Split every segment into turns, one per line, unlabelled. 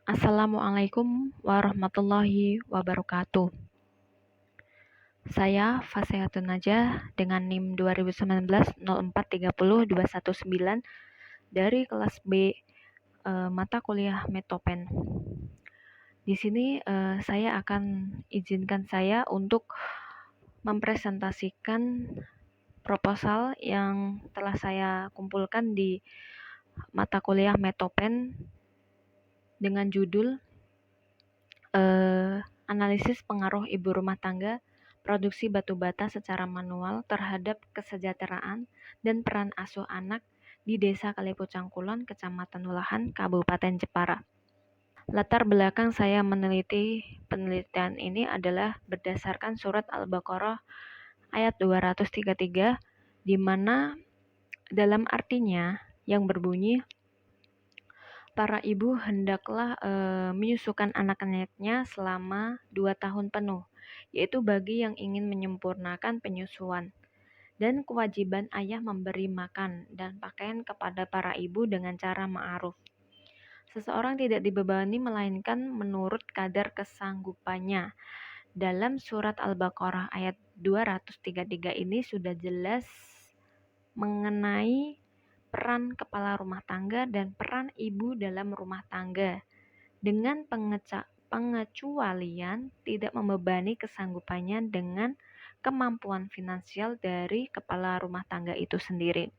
Assalamualaikum warahmatullahi wabarakatuh. Saya Fasihiyatun Najah dengan NIM 2019 0430 219 dari kelas B mata kuliah Metopen. Di sini saya akan izinkan saya untuk mempresentasikan proposal yang telah saya kumpulkan di mata kuliah Metopen dengan judul analisis pengaruh ibu rumah tangga produksi batu bata secara manual terhadap kesejahteraan dan peran asuh anak di Desa Kalipucang Kulon, Kecamatan Ulahan, Kabupaten Jepara. Latar belakang saya meneliti penelitian ini adalah berdasarkan surat Al-Baqarah ayat 233, di mana dalam artinya yang berbunyi, para ibu hendaklah menyusukan anak-anaknya selama 2 tahun penuh, yaitu bagi yang ingin menyempurnakan penyusuan, dan kewajiban ayah memberi makan dan pakaian kepada para ibu dengan cara ma'ruf. Seseorang tidak dibebani melainkan menurut kadar kesanggupannya. Dalam surat Al-Baqarah ayat 233 ini sudah jelas mengenai peran kepala rumah tangga dan peran ibu dalam rumah tangga, dengan pengecualian tidak membebani kesanggupannya dengan kemampuan finansial dari kepala rumah tangga itu sendiri.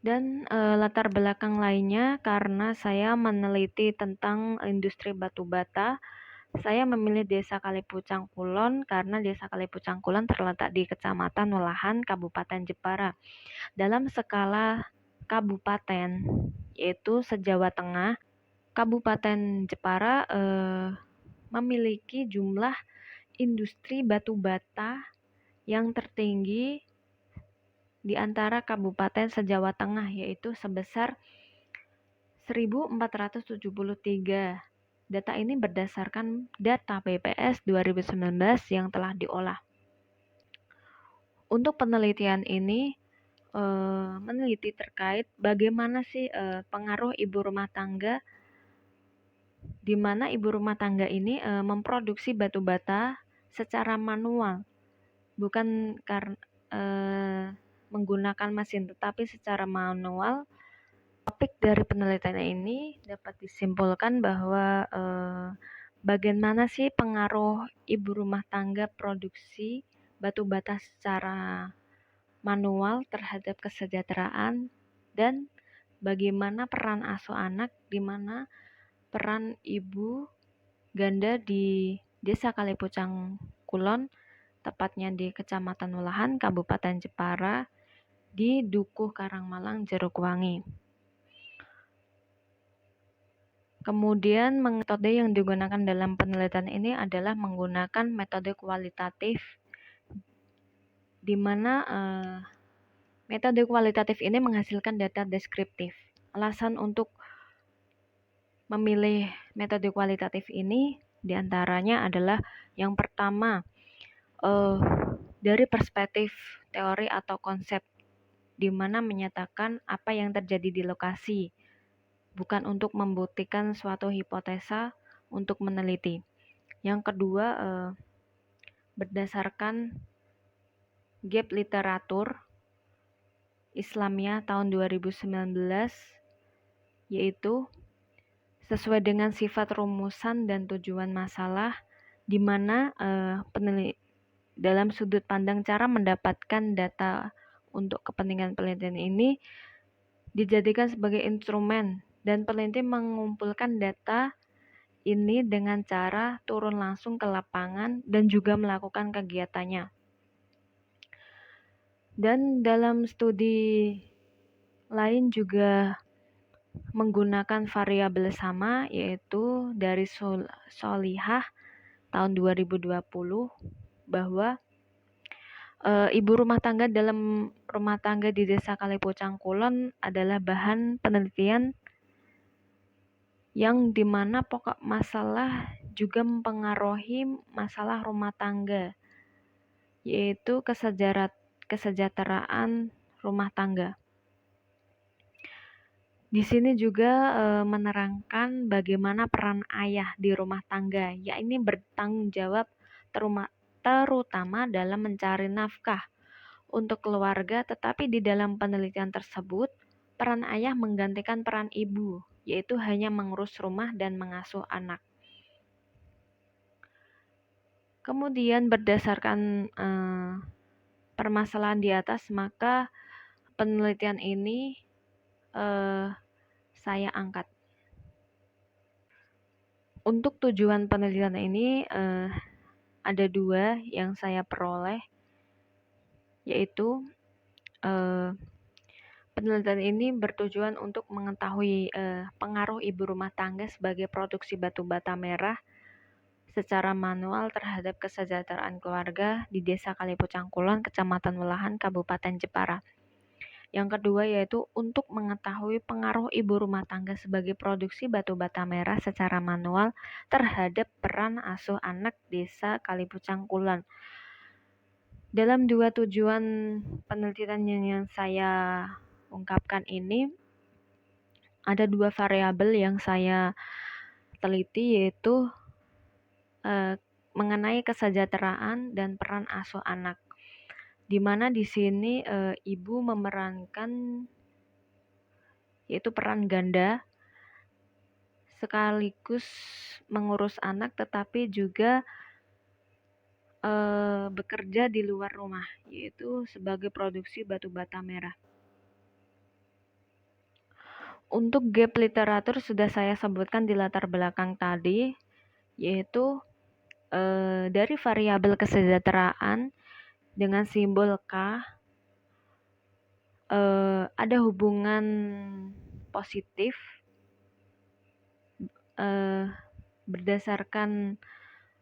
Dan latar belakang lainnya, karena saya meneliti tentang industri batu bata, saya memilih Desa Kalipucang Kulon karena Desa Kalipucang Kulon terletak di Kecamatan Ulahan, Kabupaten Jepara. Dalam skala kabupaten, yaitu se-Jawa Tengah, Kabupaten Jepara memiliki jumlah industri batu bata yang tertinggi di antara kabupaten se-Jawa Tengah, yaitu sebesar 1.473. Data ini berdasarkan data BPS 2019 yang telah diolah. Untuk penelitian ini meneliti terkait bagaimana sih pengaruh ibu rumah tangga, di mana ibu rumah tangga ini memproduksi batu bata secara manual, bukan karena menggunakan mesin, tetapi secara manual. Topik dari penelitian ini dapat disimpulkan bahwa bagaimana sih pengaruh ibu rumah tangga produksi batu bata secara manual terhadap kesejahteraan, dan bagaimana peran asuh anak, di mana peran ibu ganda di Desa Kalipucang Kulon, tepatnya di Kecamatan Ulahan, Kabupaten Jepara, di Dukuh Karangmalang, Jerukwangi. Kemudian metode yang digunakan dalam penelitian ini adalah menggunakan metode kualitatif, di mana metode kualitatif ini menghasilkan data deskriptif. Alasan untuk memilih metode kualitatif ini diantaranya adalah, yang pertama, dari perspektif teori atau konsep, di mana menyatakan apa yang terjadi di lokasi, bukan untuk membuktikan suatu hipotesa untuk meneliti. Yang kedua, berdasarkan gap literatur Islamiyah tahun 2019, yaitu sesuai dengan sifat rumusan dan tujuan masalah, di mana dalam sudut pandang cara mendapatkan data untuk kepentingan penelitian ini dijadikan sebagai instrumen, dan peneliti mengumpulkan data ini dengan cara turun langsung ke lapangan dan juga melakukan kegiatannya. Dan dalam studi lain juga menggunakan variabel sama, yaitu dari Solihah tahun 2020, bahwa ibu rumah tangga dalam rumah tangga di Desa Kalipucang Kulon adalah bahan penelitian yang dimana pokok masalah juga mempengaruhi masalah rumah tangga, yaitu kesejahteraan rumah tangga. Di sini juga menerangkan bagaimana peran ayah di rumah tangga, yakni bertanggung jawab terutama dalam mencari nafkah untuk keluarga, tetapi di dalam penelitian tersebut, peran ayah menggantikan peran ibu, yaitu hanya mengurus rumah dan mengasuh anak. Kemudian berdasarkan permasalahan di atas, maka penelitian ini saya angkat. Untuk tujuan penelitian ini ada 2 yang saya peroleh, yaitu penelitian ini bertujuan untuk mengetahui pengaruh ibu rumah tangga sebagai produksi batu bata merah secara manual terhadap kesejahteraan keluarga di Desa Kalipucang Kulon, Kecamatan Welahan, Kabupaten Jepara. Yang kedua yaitu untuk mengetahui pengaruh ibu rumah tangga sebagai produksi batu bata merah secara manual terhadap peran asuh anak Desa Kalipucang Kulon. Dalam 2 tujuan penelitian yang saya ungkapkan ini, ada 2 variabel yang saya teliti, yaitu mengenai kesejahteraan dan peran asuh anak, di mana di sini ibu memerankan yaitu peran ganda sekaligus mengurus anak, tetapi juga bekerja di luar rumah, yaitu sebagai produksi batu bata merah. Untuk gap literatur sudah saya sebutkan di latar belakang tadi, yaitu dari variabel kesejahteraan dengan simbol K ada hubungan positif berdasarkan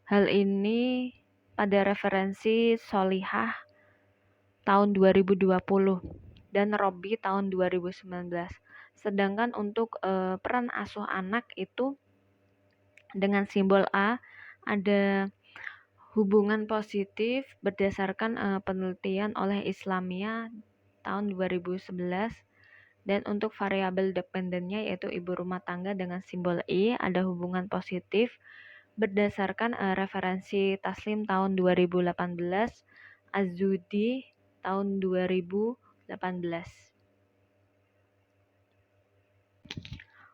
hal ini pada referensi Solihah tahun 2020 dan Robi tahun 2019. Sedangkan untuk peran asuh anak itu dengan simbol A ada hubungan positif berdasarkan penelitian oleh Islamia tahun 2011, dan untuk variabel dependennya yaitu ibu rumah tangga dengan simbol I ada hubungan positif berdasarkan referensi Taslim tahun 2018, Azudi tahun 2018.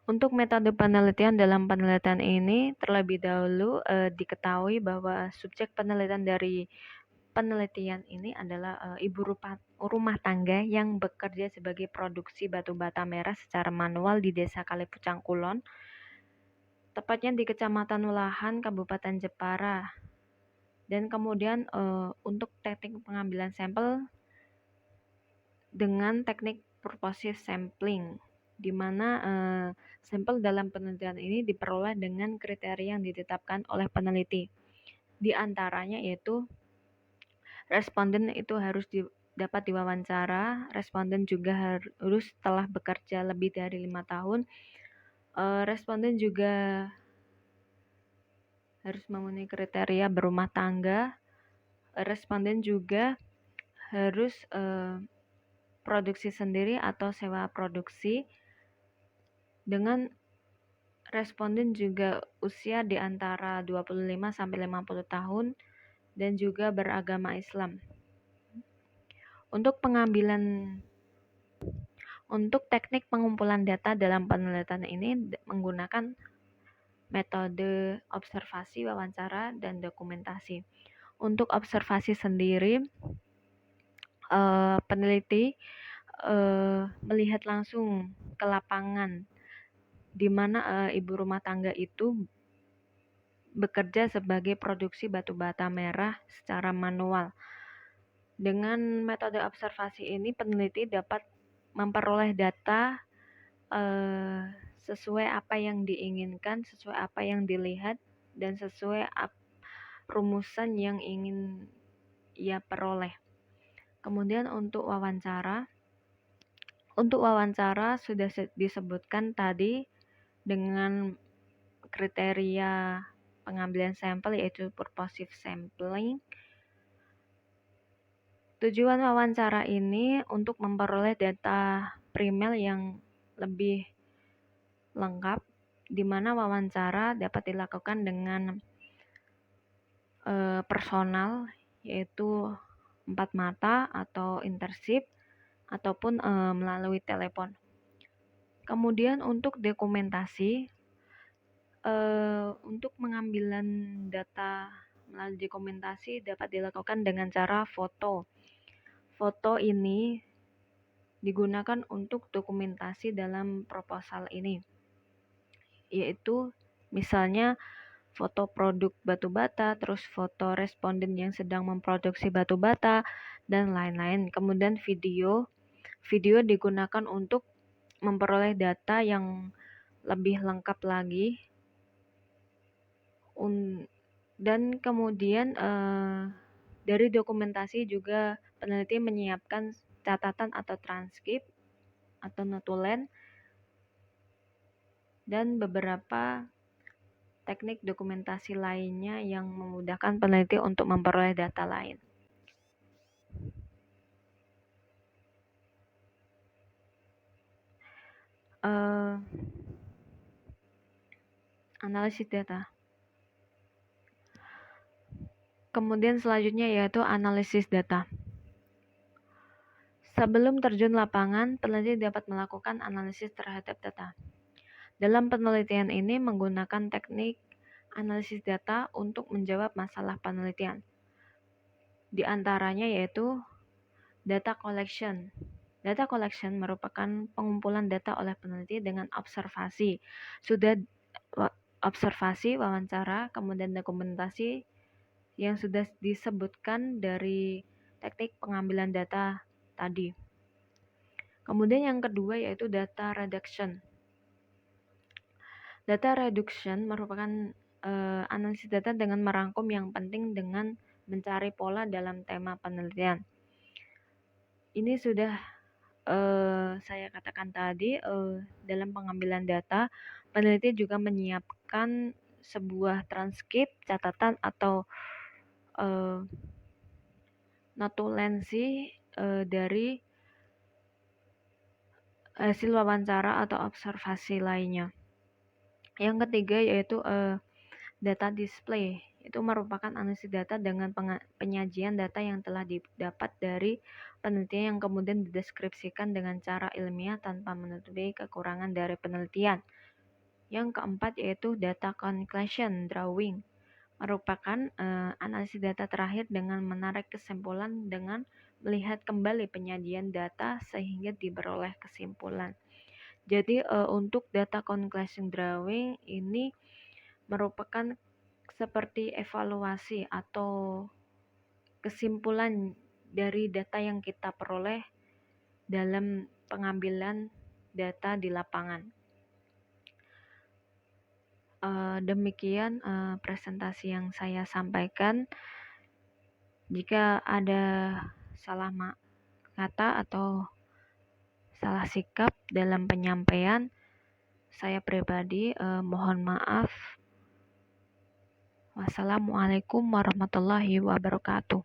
Untuk metode penelitian dalam penelitian ini terlebih dahulu diketahui bahwa subjek penelitian dari penelitian ini adalah ibu rumah tangga yang bekerja sebagai produksi batu bata merah secara manual di Desa Kalipucang Kulon, tepatnya di Kecamatan Welahan, Kabupaten Jepara. Dan kemudian untuk teknik pengambilan sampel dengan teknik purposive sampling, di mana sampel dalam penelitian ini diperoleh dengan kriteria yang ditetapkan oleh peneliti. Di antaranya yaitu responden itu harus dapat diwawancara, responden juga harus telah bekerja lebih dari 5 tahun, responden juga harus memenuhi kriteria berumah tangga, responden juga harus produksi sendiri atau sewa produksi, dengan responden juga usia di antara 25 sampai 50 tahun dan juga beragama Islam. Untuk teknik pengumpulan data dalam penelitian ini menggunakan metode observasi, wawancara, dan dokumentasi. Untuk observasi sendiri, peneliti melihat langsung ke lapangan di mana ibu rumah tangga itu bekerja sebagai produksi batu bata merah secara manual. Dengan metode observasi ini, peneliti dapat memperoleh data sesuai apa yang diinginkan, sesuai apa yang dilihat, dan sesuai rumusan yang ingin ia peroleh. Kemudian untuk wawancara sudah disebutkan tadi dengan kriteria pengambilan sampel yaitu purposive sampling. Tujuan wawancara ini untuk memperoleh data primer yang lebih lengkap, di mana wawancara dapat dilakukan dengan personal, yaitu 4 mata atau intersip, ataupun melalui telepon. Kemudian untuk dokumentasi, untuk pengambilan data melalui dokumentasi dapat dilakukan dengan cara foto. Foto ini digunakan untuk dokumentasi dalam proposal ini, yaitu misalnya foto produk batu bata, terus foto responden yang sedang memproduksi batu bata, dan lain-lain. Kemudian video digunakan untuk memperoleh data yang lebih lengkap lagi. Dan kemudian dari dokumentasi juga peneliti menyiapkan catatan atau transkrip atau notulen dan beberapa teknik dokumentasi lainnya yang memudahkan peneliti untuk memperoleh data lain. Analisis data. Kemudian selanjutnya yaitu analisis data. Sebelum terjun lapangan, peneliti dapat melakukan analisis terhadap data. Dalam penelitian ini menggunakan teknik analisis data untuk menjawab masalah penelitian. Di antaranya yaitu data collection. Data collection merupakan pengumpulan data oleh peneliti dengan observasi. Sudah observasi, wawancara, kemudian dokumentasi yang sudah disebutkan dari teknik pengambilan data tadi. Kemudian yang kedua yaitu data reduction. Data reduction merupakan analisis data dengan merangkum yang penting dengan mencari pola dalam tema penelitian. Ini sudah saya katakan tadi, dalam pengambilan data, peneliti juga menyiapkan sebuah transkrip, catatan atau notulensi dari hasil wawancara atau observasi lainnya. Yang ketiga yaitu data display. Itu merupakan analisis data dengan penyajian data yang telah didapat dari penelitian yang kemudian dideskripsikan dengan cara ilmiah tanpa menutupi kekurangan dari penelitian. Yang keempat yaitu data conclusion drawing. Merupakan analisis data terakhir dengan menarik kesimpulan dengan melihat kembali penyajian data sehingga diperoleh kesimpulan. Jadi untuk data conclusion drawing ini merupakan seperti evaluasi atau kesimpulan dari data yang kita peroleh dalam pengambilan data di lapangan. Demikian presentasi yang saya sampaikan. Jika ada salah kata atau salah sikap dalam penyampaian, saya pribadi mohon maaf. Wassalamualaikum warahmatullahi wabarakatuh.